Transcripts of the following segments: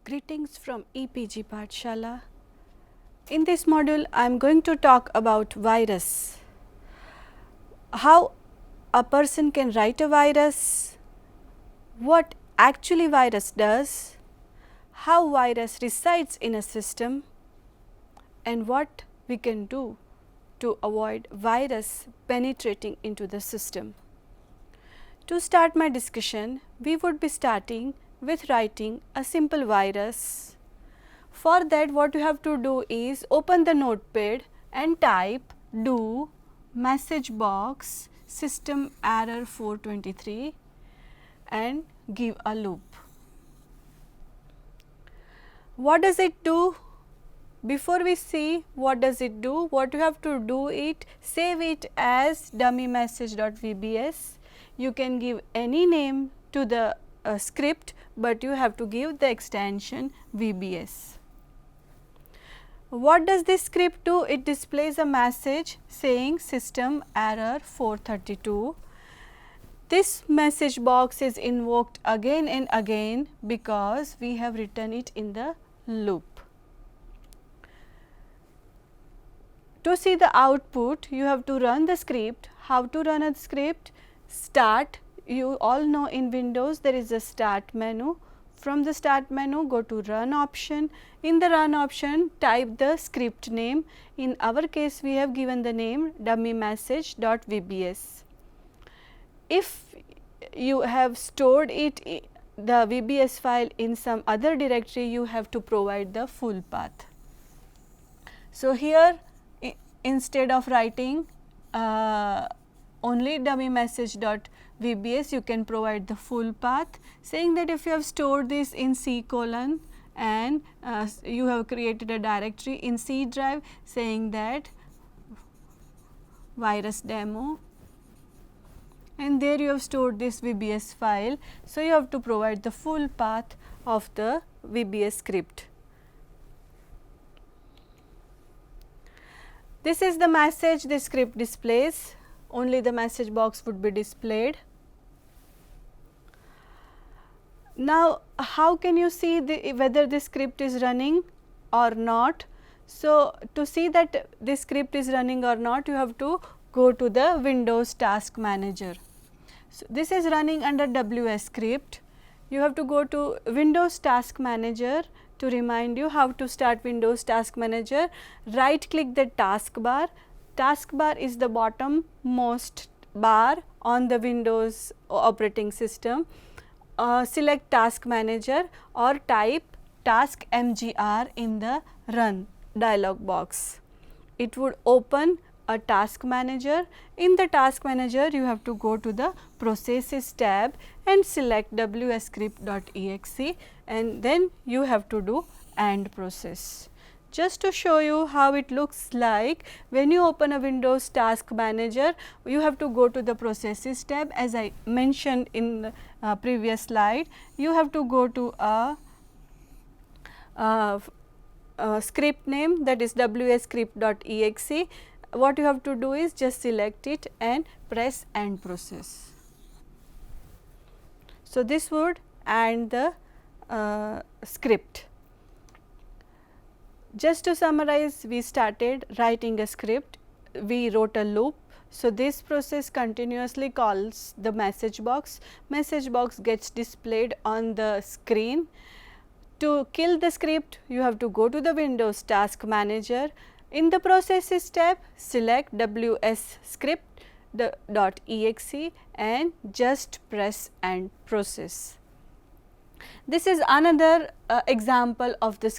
Greetings from EPG Pathshala. In this module, I am going to talk about virus. How a person can write a virus, what actually virus does, how virus resides in a system, and what we can do to avoid virus penetrating into the system. To start my discussion, we would be starting with writing a simple virus. For that, what you have to do is open the notepad and type do message box system error 423 and give a loop. What does it do? Before we see what does it do, what you have to do it, save it as dummy message.vbs. You can give any name to the script, but you have to give the extension VBS. What does this script do? It displays a message saying system error 432. This message box is invoked again and again because we have written it in the loop. To see the output, you have to run the script. How to run a script? Start. You all know in Windows there is a start menu. From the start menu, go to run option. In the run option, type the script name. In our case, we have given the name dummy message.vbs. If you have stored it, the VBS file in some other directory, you have to provide the full path. So, here instead of writing only dummy message.vbs, you can provide the full path, saying that if you have stored this in C colon and you have created a directory in C drive, saying that virus demo, and there you have stored this VBS file. So, you have to provide the full path of the VBS script. This is the message the script displays, only the message box would be displayed. Now, how can you see whether this script is running or not? So, to see that this script is running or not, you have to go to the Windows Task Manager. So, this is running under WS script. You have to go to Windows Task Manager. To remind you how to start Windows Task Manager, right click the taskbar. Taskbar is the bottom most bar on the Windows operating system. Select Task Manager or type task mgr in the run dialog box. It would open a task manager. In the task manager, you have to go to the processes tab and select wscript.exe, and then you have to do AND process. Just to show you how it looks like, when you open a Windows Task Manager, you have to go to the processes tab. As I mentioned in the previous slide, you have to go to a script name, that is wscript.exe. What you have to do is just select it and press AND process. So, this would AND the script. Just to summarize, we started writing a script, we wrote a loop. So, this process continuously calls the message box gets displayed on the screen. To kill the script, you have to go to the Windows Task Manager. In the processes tab, select wscript.exe and just press AND process. This is another example of the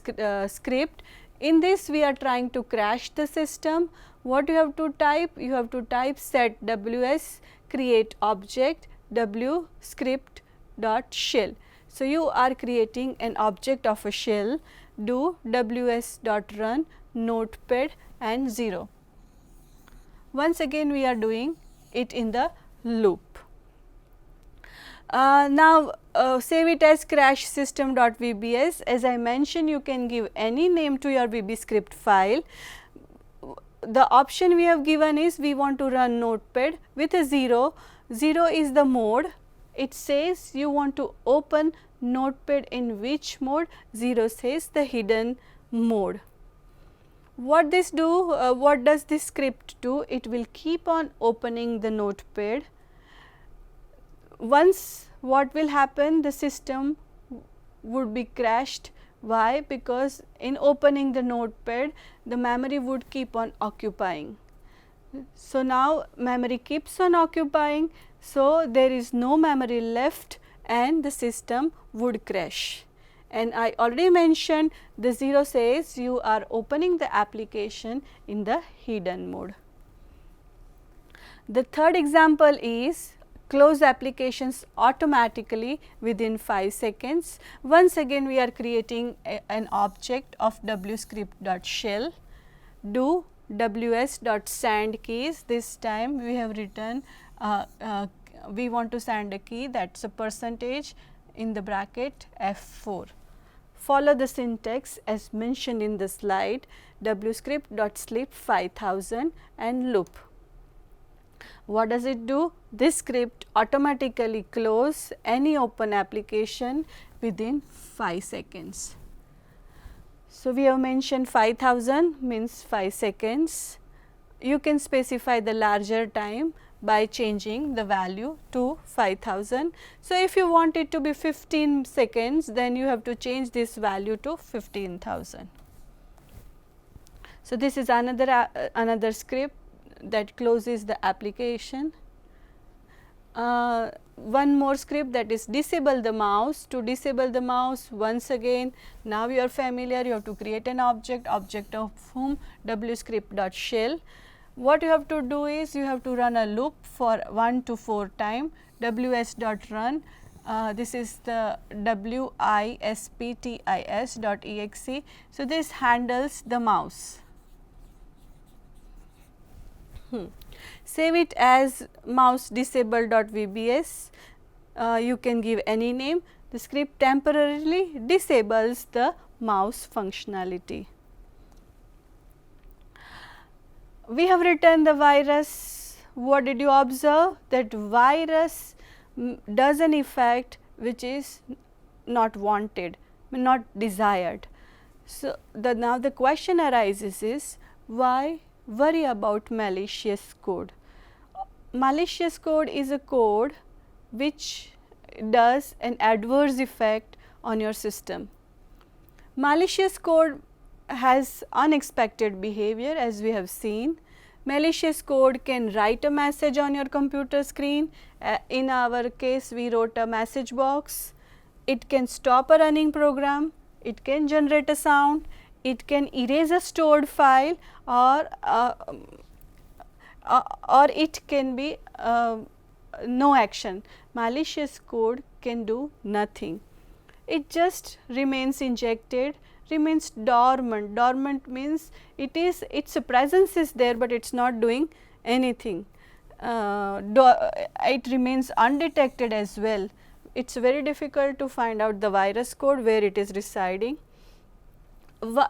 script. In this, we are trying to crash the system. What you have to type? You have to type set ws create object w script dot shell. So, you are creating an object of a shell. Do ws dot run notepad and 0. Once again, we are doing it in the loop. Now, save it as crash system.vbs. As I mentioned, you can give any name to your VB script file. The option we have given is we want to run notepad with a 0. 0 is the mode. It says you want to open notepad in which mode? 0 says the hidden mode. What this do? What does this script do? It will keep on opening the notepad. Once what will happen? The system would be crashed. Why? Because in opening the notepad, the memory would keep on occupying. So, now memory keeps on occupying, so there is no memory left and the system would crash. And I already mentioned the 0 says you are opening the application in the hidden mode. The third example is close applications automatically within 5 seconds. Once again we are creating an object of wscript.shell. Do ws.send keys. This time we have written we want to send a key, that is a percentage in the bracket F4. Follow the syntax as mentioned in the slide, wscript.sleep 5000 and loop. What does it do? This script automatically close any open application within 5 seconds. So, we have mentioned 5000 means 5 seconds. You can specify the larger time by changing the value to 5000. So, if you want it to be 15 seconds, then you have to change this value to 15,000. So, this is another script that closes the application. One more script, that is disable the mouse. To disable the mouse, once again now you are familiar, you have to create an object of whom wscript.shell. What you have to do is you have to run a loop for 1 to 4 time, ws.run. This is the wisptis.exe. So, this handles the mouse. Save it as mouse disable.vbs. You can give any name. The script temporarily disables the mouse functionality. We have written the virus. What did you observe? That virus does an effect which is not wanted, not desired. So, now the question arises is, why worry about malicious code? Malicious code is a code which does an adverse effect on your system. Malicious code has unexpected behavior, as we have seen. Malicious code can write a message on your computer screen. In our case, we wrote a message box. It can stop a running program. It can generate a sound. It can erase a stored file, or it can be no action. Malicious code can do nothing. It just remains injected, remains dormant. Dormant means its presence is there, but it is not doing anything. It remains undetected as well. It is very difficult to find out the virus code where it is residing.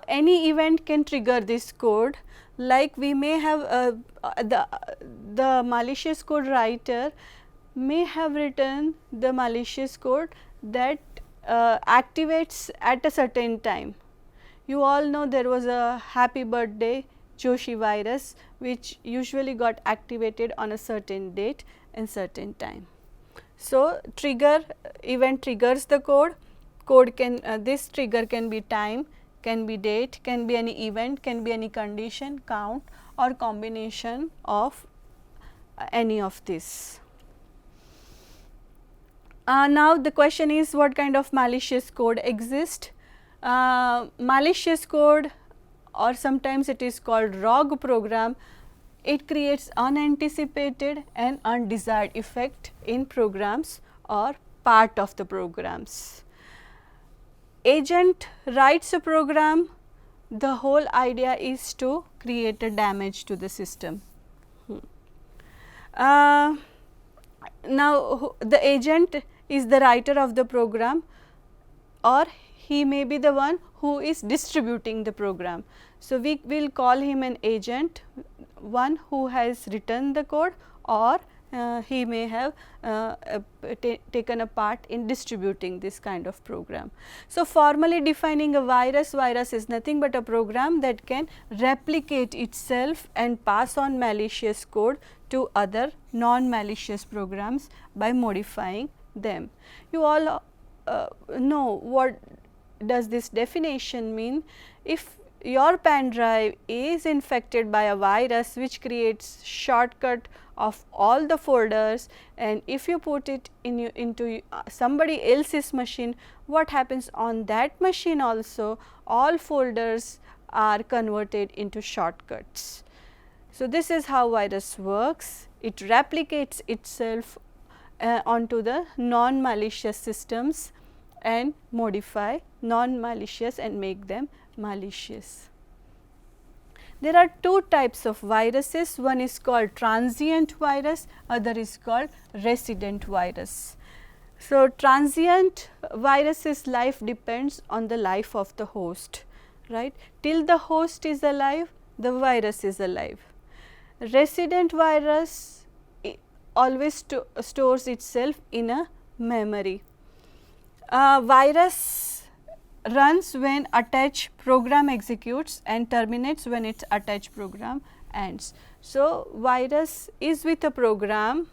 Any event can trigger this code, like we may have the malicious code writer may have written the malicious code that activates at a certain time. You all know there was a happy birthday Joshi virus which usually got activated on a certain date and certain time. So, event triggers the code can this trigger can be time, can be date, can be any event, can be any condition, count, or combination of any of this. Now, the question is, what kind of malicious code exists? Malicious code, or sometimes it is called rogue program, it creates unanticipated and undesired effect in programs or part of the programs. Agent writes a program, the whole idea is to create a damage to the system. Now, the agent is the writer of the program, or he may be the one who is distributing the program. So, we will call him an agent, one who has written the code, or he may have taken a part in distributing this kind of program. So, formally defining a virus is nothing but a program that can replicate itself and pass on malicious code to other non-malicious programs by modifying them. You all know what does this definition mean. If your pen drive is infected by a virus which creates shortcut of all the folders, and if you put it into somebody else's machine, what happens on that machine also, all folders are converted into shortcuts. So, this is how virus works. It replicates itself onto the non-malicious systems and modify non-malicious and make them malicious. There are two types of viruses, one is called transient virus, other is called resident virus. So, transient virus's life depends on the life of the host, right. Till the host is alive, the virus is alive. Resident virus always stores itself in a memory. Virus runs when attached program executes and terminates when its attached program ends. So, virus is with a program,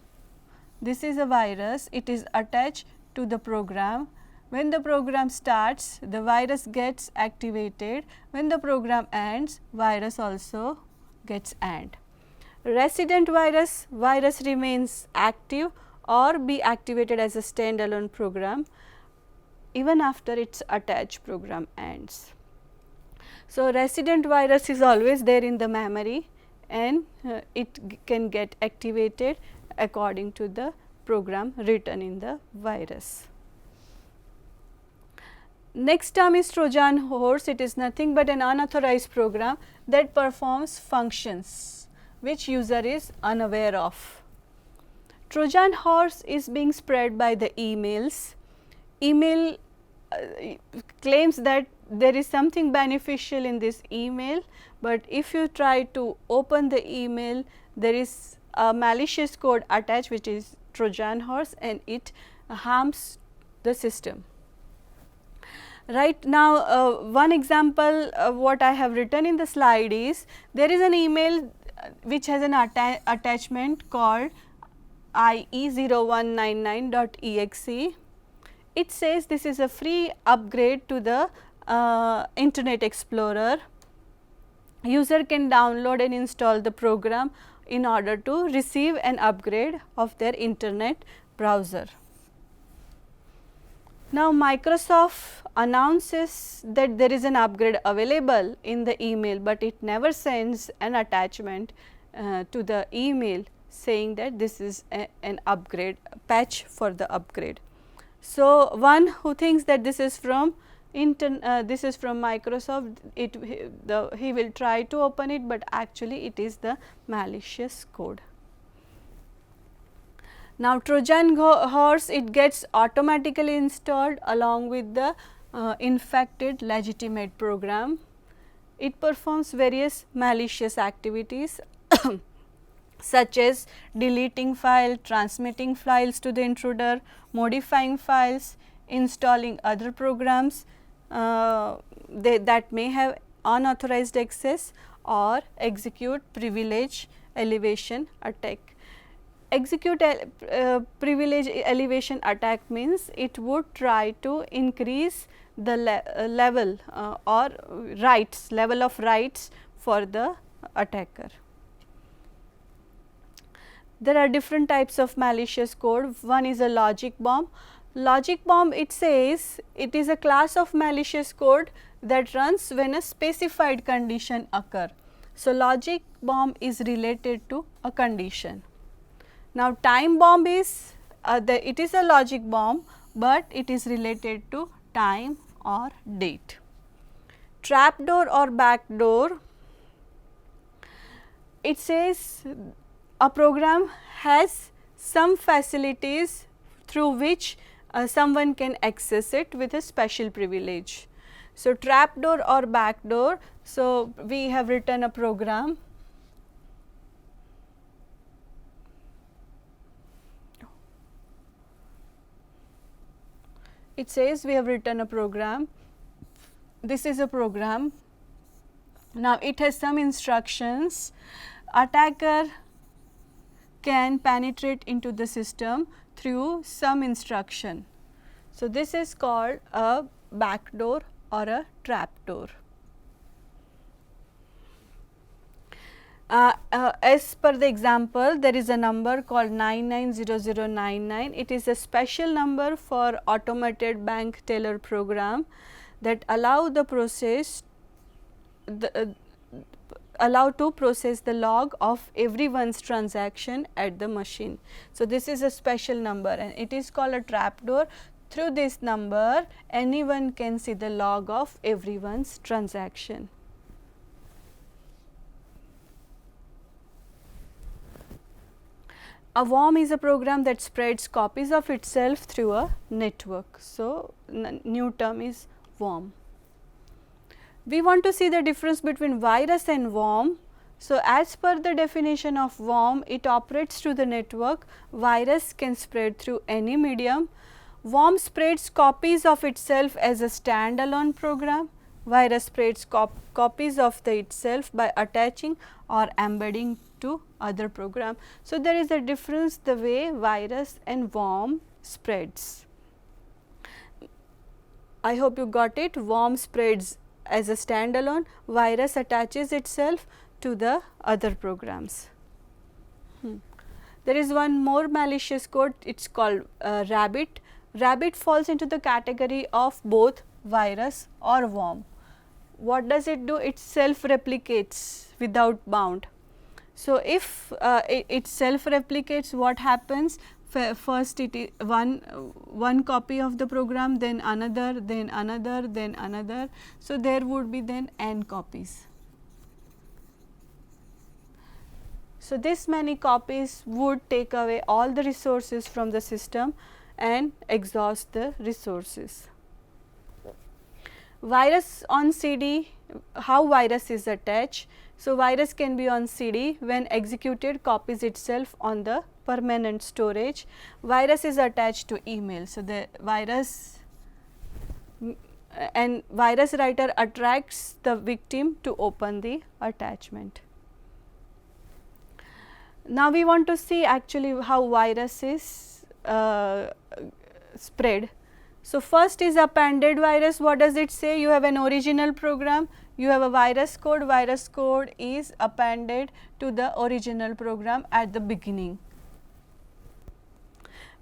this is a virus, it is attached to the program. When the program starts, the virus gets activated, when the program ends, virus also gets end. Resident virus remains active or be activated as a standalone program even after its attached program ends. So, resident virus is always there in the memory and it can get activated according to the program written in the virus. Next term is Trojan horse. It is nothing but an unauthorized program that performs functions which user is unaware of. Trojan horse is being spread by the emails. Email claims that there is something beneficial in this email, but if you try to open the email, there is a malicious code attached which is Trojan horse and it harms the system. Right now, one example what I have written in the slide is there is an email which has an attachment called ie0199.exe. It says this is a free upgrade to the Internet Explorer. User can download and install the program in order to receive an upgrade of their internet browser. Now, Microsoft announces that there is an upgrade available in the email, but it never sends an attachment to the email saying that this is an upgrade patch for the upgrade. So, one who thinks that this is from Microsoft, he will try to open it, but actually it is the malicious code. Now, Trojan horse, it gets automatically installed along with the infected legitimate program. It performs various malicious activities such as deleting file, transmitting files to the intruder, modifying files, installing other programs that may have unauthorized access, or execute privilege elevation attack. Execute privilege elevation attack means it would try to increase the level or level of rights for the attacker. There are different types of malicious code. One is a logic bomb. Logic bomb, it says it is a class of malicious code that runs when a specified condition occur. So, logic bomb is related to a condition. Now, time bomb is it is a logic bomb, but it is related to time or date. Trapdoor or backdoor, it says a program has some facilities through which someone can access it with a special privilege. So, trapdoor or backdoor, so we have written a program it says we have written a program. This is a program. Now it has some instructions. Attacker can penetrate into the system through some instruction. So this is called a backdoor or a trapdoor. As per the example, there is a number called 990099. It is a special number for automated bank teller program that allow the process to process the log of everyone's transaction at the machine. So this is a special number and it is called a trapdoor. Through this number, anyone can see the log of everyone's transaction. A worm is a program that spreads copies of itself through a network. So new term is worm. We want to see the difference between virus and worm. So as per the definition of worm, it operates through the network. Virus can spread through any medium. Worm spreads copies of itself as a standalone program. Virus spreads copies of itself by attaching or embedding to other program. So there is a difference the way virus and worm spreads. I hope you got it. Worm spreads as a standalone, virus attaches itself to the other programs. There is one more malicious code, it is called Rabbit. Rabbit falls into the category of both virus or worm. What does it do? It self replicates without bound. So if it self replicates, what happens? First it is one copy of the program, then another, then another, then another. So there would be then n copies. So this many copies would take away all the resources from the system and exhaust the resources. Virus on CD, how virus is attached? So virus can be on CD. When executed, copies itself on the permanent storage. Virus is attached to email. So the virus and virus writer attracts the victim to open the attachment. Now we want to see actually how virus is spread. So first is appended virus. What does it say? You have an original program, you have a virus code is appended to the original program at the beginning.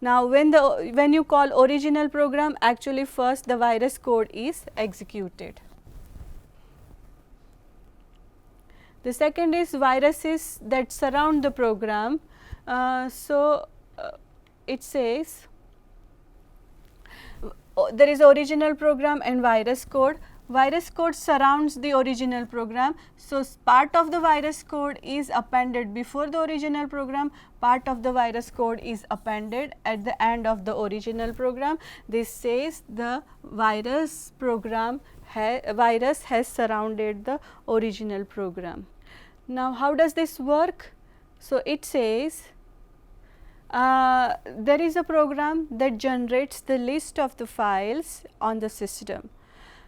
Now when you call original program, actually first the virus code is executed. The second is viruses that surround the program. It says there is original program and virus code. Virus code surrounds the original program. So part of the virus code is appended before the original program, part of the virus code is appended at the end of the original program. This says the virus has surrounded the original program. Now how does this work? So it says there is a program that generates the list of the files on the system.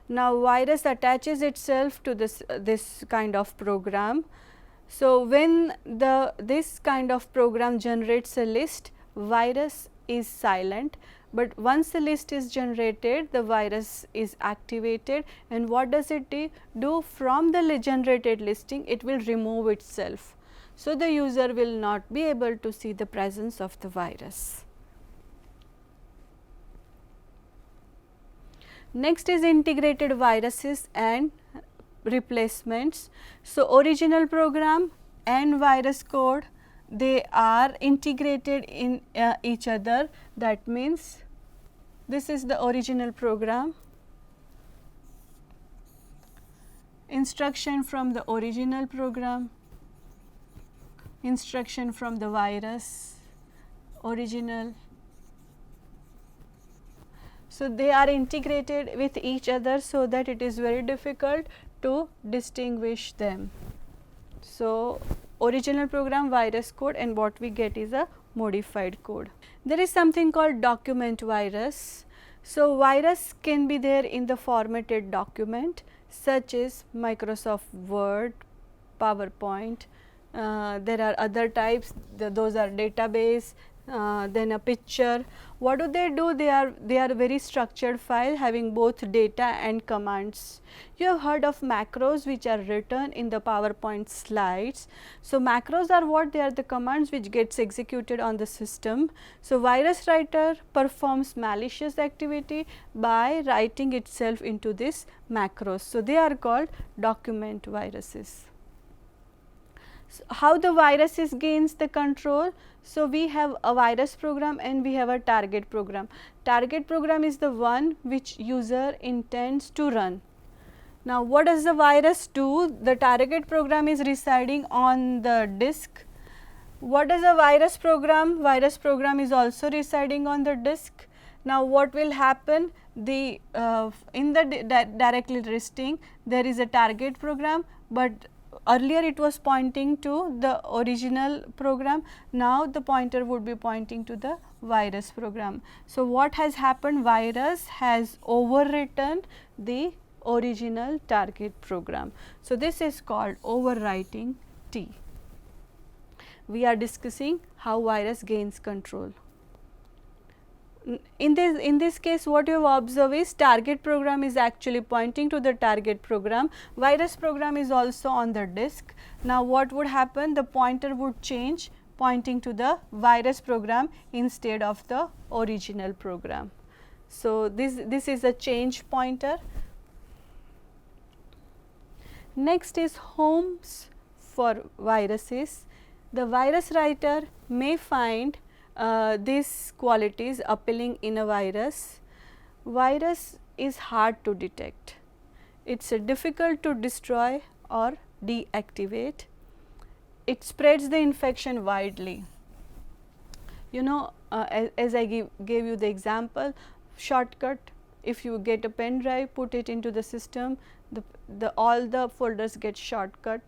Now virus attaches itself to this kind of program. So when this kind of program generates a list, virus is silent, but once the list is generated, the virus is activated, and what does it do? From the generated listing, it will remove itself. So the user will not be able to see the presence of the virus. Next is integrated viruses and replacements. So original program and virus code, they are integrated in each other. That means this is the original program, instruction from the original program, instruction from the virus, original. So they are integrated with each other so that it is very difficult to distinguish them. So original program, virus code, and what we get is a modified code. There is something called document virus. So, virus can be there in the formatted document such as Microsoft Word, PowerPoint. There are other types, those are database, then a picture. What do? They are very structured file having both data and commands. You have heard of macros which are written in the PowerPoint slides. So, macros are what? They are the commands which gets executed on the system. So, virus writer performs malicious activity by writing itself into this macros. So, they are called document viruses. So, how the viruses gains the control? So, we have a virus program and we have a target program. Target program is the one which user intends to run. Now, what does the virus do? The target program is residing on the disk. What does a virus program? Virus program is also residing on the disk. Now, what will happen? The in the directly listing there is a target program, but earlier it was pointing to the original program. Now, the pointer would be pointing to the virus program. So, what has happened? Virus has overwritten the original target program. So, this is called overwriting T. We are discussing how virus gains control. In this case, what you have observed is target program is actually pointing to the target program, virus program is also on the disk. Now, what would happen? The pointer would change pointing to the virus program instead of the original program. So, this is a change pointer. Next is homes for viruses. The virus writer may find these qualities appealing in a virus. Virus is hard to detect, it is difficult to destroy or deactivate, it spreads the infection widely. You know, as I gave you the example, shortcut, if you get a pen drive, put it into the system, all the folders get shortcut,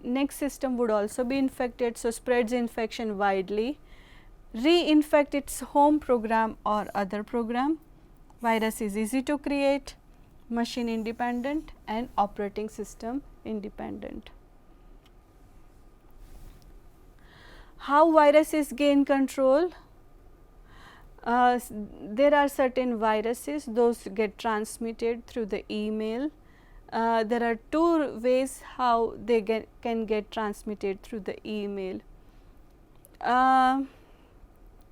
next system would also be infected. So, spreads infection widely. Reinfect its home program or other program. Virus is easy to create, machine independent and operating system independent. How viruses gain control? There are certain viruses, those get transmitted through the email. There are two ways how they can get transmitted through the email.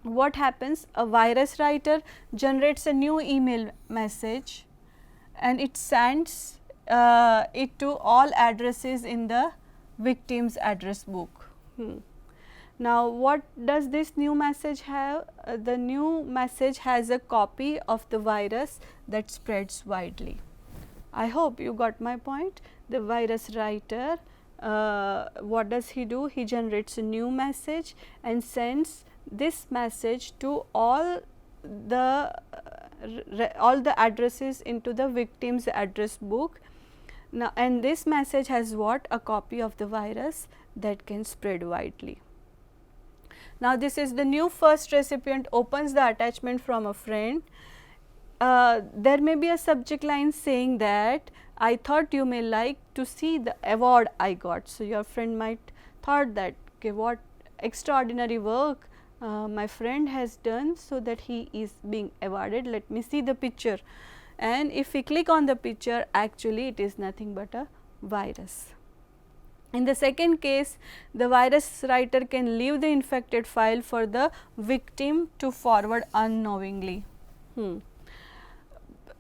What happens? A virus writer generates a new email message and it sends it to all addresses in the victim's address book. Now, what does this new message have? The new message has a copy of the virus that spreads widely. I hope you got my point. The virus writer, what does he do? He generates a new message and sends this message to all the addresses into the victim's address book. Now, and this message has what? A copy of the virus that can spread widely. Now, this is the new first recipient opens the attachment from a friend. There may be a subject line saying that I thought you may like to see the award I got. So, your friend might thought that, okay, what extraordinary work my friend has done, so that he is being awarded, let me see the picture. And if we click on the picture, actually it is nothing but a virus. In the second case, the virus writer can leave the infected file for the victim to forward unknowingly.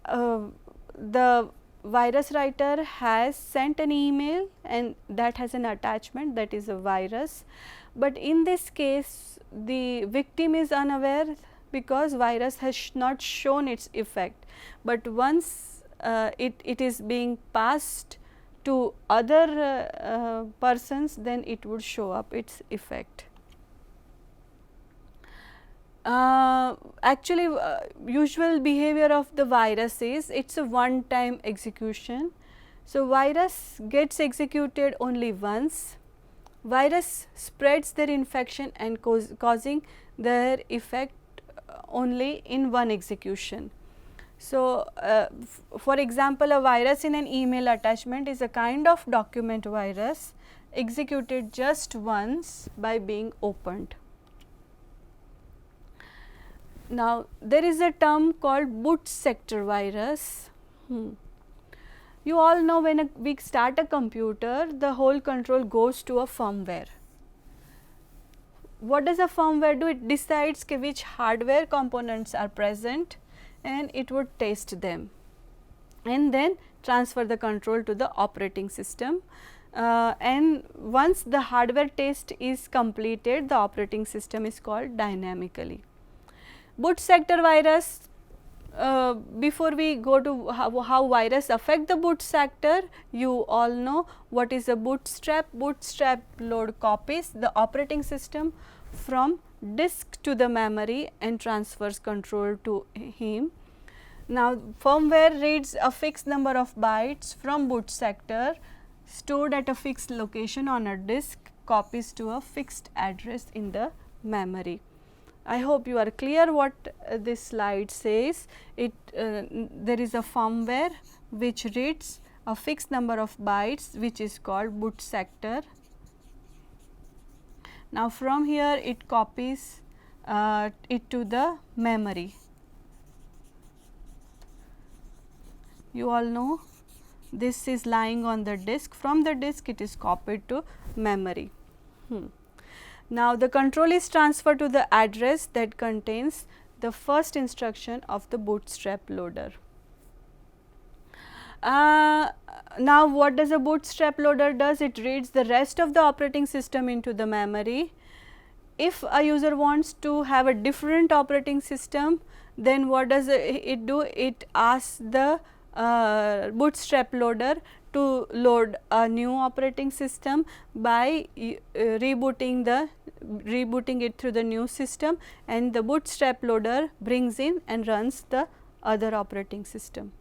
The virus writer has sent an email and that has an attachment, that is a virus, but in this case the victim is unaware because virus has not shown its effect, but once it is being passed to other persons, then it would show up its effect. Actually, usual behavior of the virus is it is a one time execution. So, virus gets executed only once, virus spreads their infection and causing their effect only in one execution. So, for example, a virus in an email attachment is a kind of document virus executed just once by being opened. Now, there is a term called boot sector virus. You all know when we start a computer, the whole control goes to a firmware. What does a firmware do? It decides which hardware components are present and it would test them and then transfer the control to the operating system. And once the hardware test is completed, the operating system is called dynamically. Boot sector virus, before we go to how virus affect the boot sector, you all know what is a bootstrap. Bootstrap load copies the operating system from disk to the memory and transfers control to him. Now, firmware reads a fixed number of bytes from boot sector stored at a fixed location on a disk, copies to a fixed address in the memory. I hope you are clear what this slide says. There is a firmware which reads a fixed number of bytes, which is called boot sector. Now, from here it copies it to the memory. You all know this is lying on the disk. From the disk it is copied to memory. Now, the control is transferred to the address that contains the first instruction of the bootstrap loader. Now, what does a bootstrap loader does? It reads the rest of the operating system into the memory. If a user wants to have a different operating system, then what does it do? It asks the bootstrap loader to load a new operating system by rebooting it through the new system, and the bootstrap loader brings in and runs the other operating system.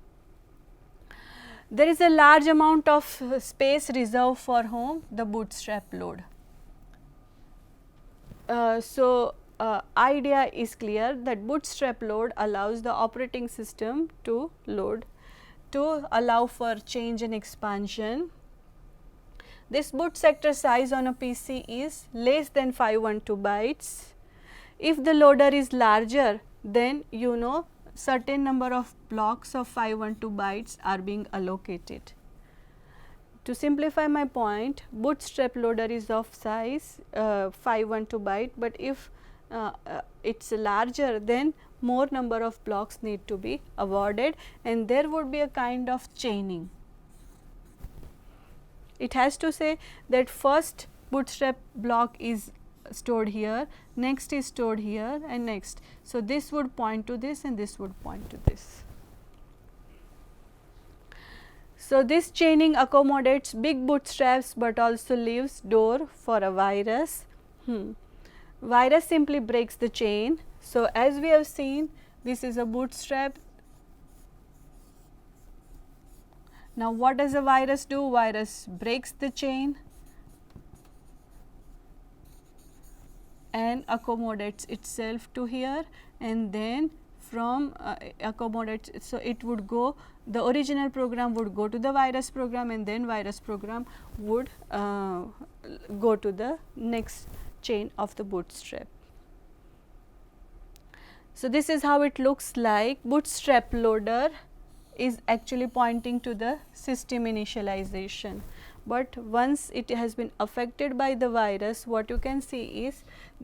There is a large amount of space reserved for whom? The bootstrap load. Idea is clear that bootstrap load allows the operating system to load, to allow for change and expansion. This boot sector size on a PC is less than 512 bytes. If the loader is larger, then you know certain number of blocks of 512 bytes are being allocated. To simplify my point, bootstrap loader is of size 512 byte, but if it is larger, then more number of blocks need to be awarded and there would be a kind of chaining. It has to say that first bootstrap block is stored here, next is stored here and next. So, this would point to this and this would point to this. So, this chaining accommodates big bootstraps, but also leaves door for a virus. Virus simply breaks the chain. So, as we have seen, this is a bootstrap. Now, what does a virus do? Virus breaks the chain and accommodates itself to here, and then from accommodates, so it would go, the original program would go to the virus program and then virus program would go to the next chain of the bootstrap. So, this is how it looks like. Bootstrap loader is actually pointing to the system initialization, but once it has been affected by the virus, what you can see is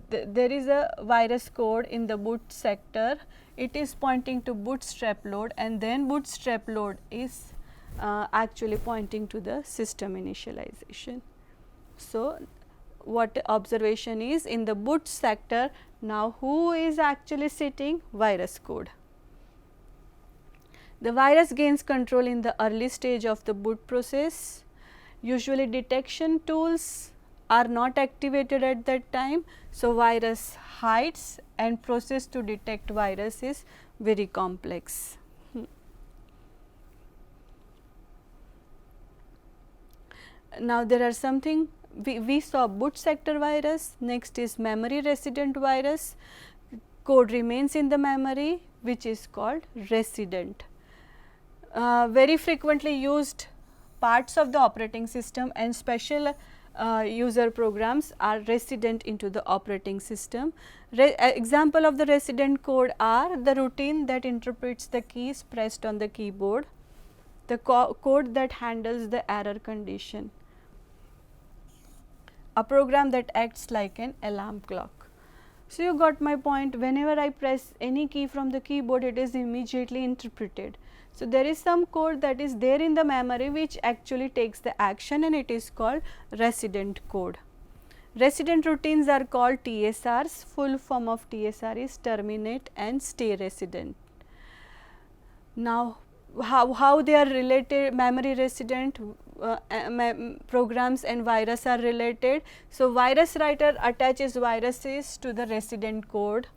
there is a virus code in the boot sector. It is pointing to bootstrap load and then bootstrap load is actually pointing to the system initialization. So, what observation is in the boot sector, now who is actually sitting? Virus code. The virus gains control in the early stage of the boot process. Usually detection tools are not activated at that time. So, virus hides and process to detect virus is very complex. Now, there are something we saw boot sector virus, next is memory resident virus. Code remains in the memory which is called resident. Very frequently used parts of the operating system and special user programs are resident into the operating system. Example of the resident code are the routine that interprets the keys pressed on the keyboard, the code that handles the error condition, a program that acts like an alarm clock. So, you got my point. Whenever I press any key from the keyboard, it is immediately interpreted. So, there is some code that is there in the memory which actually takes the action, and it is called resident code. Resident routines are called TSRs. Full form of TSR is terminate and stay resident. Now, how they are related, memory resident programs and virus are related. So, virus writer attaches viruses to the resident code.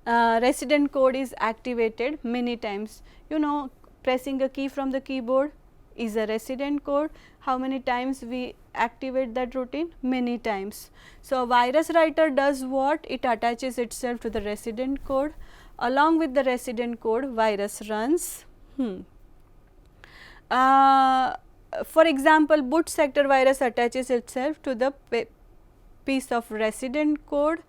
Resident code is activated many times. You know, pressing a key from the keyboard is a resident code. How many times we activate that routine? Many times. So, a virus writer does what? It attaches itself to the resident code. Along with the resident code, virus runs. For example, boot sector virus attaches itself to the piece of resident code,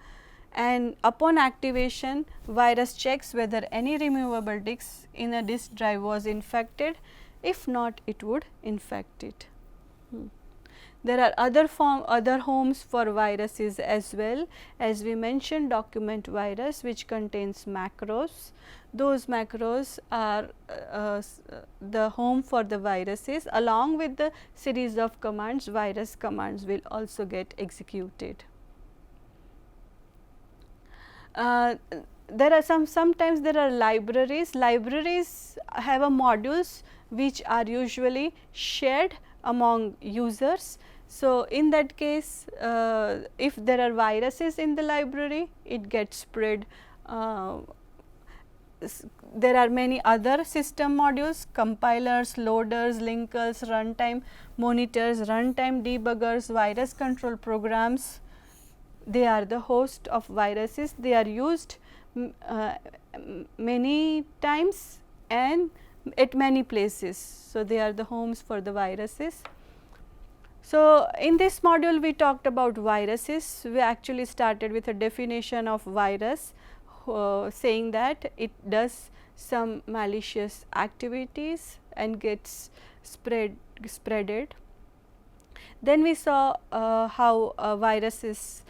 and upon activation, virus checks whether any removable disk in a disk drive was infected. If not, it would infect it. There are other homes for viruses as well. As we mentioned, document virus, which contains macros. Those macros are the home for the viruses. Along with the series of commands, virus commands will also get executed. There are sometimes there are libraries. Libraries have a modules which are usually shared among users. So, in that case, if there are viruses in the library, it gets spread. There are many other system modules: compilers, loaders, linkers, runtime monitors, runtime debuggers, virus control programs. They are the host of viruses. They are used many times and at many places. So, they are the homes for the viruses. So, in this module we talked about viruses. We actually started with a definition of virus, saying that it does some malicious activities and gets spreaded. Then we saw how viruses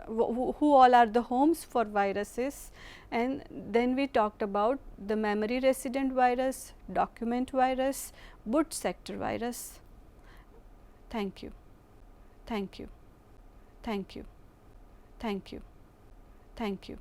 who all are the homes for viruses, and then we talked about the memory resident virus, document virus, boot sector virus. Thank you. Thank you. Thank you. Thank you. Thank you.